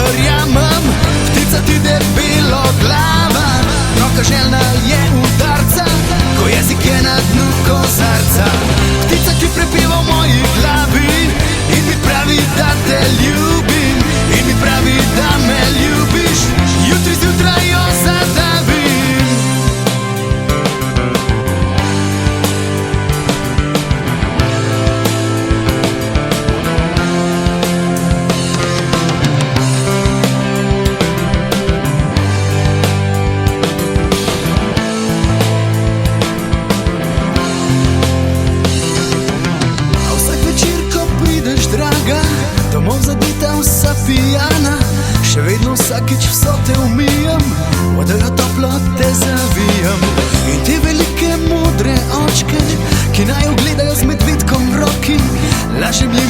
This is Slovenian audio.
verjamem. Ptica ti debelo glava, roka željna je udarca, ko jezik je na dnu kozarca. Ptica ki prepeva v moji glavi in mi pravi, da te ljubim, in mi pravi, da me ljubiš, jutri zjutraj jo zadavim. Domov zadita vsa pijana, še vedno vsakič vso te umijem, vodejo toplo te zavijam. In te velike modre očke, ki naj ugledajo z medvedkom v roki, lažem jim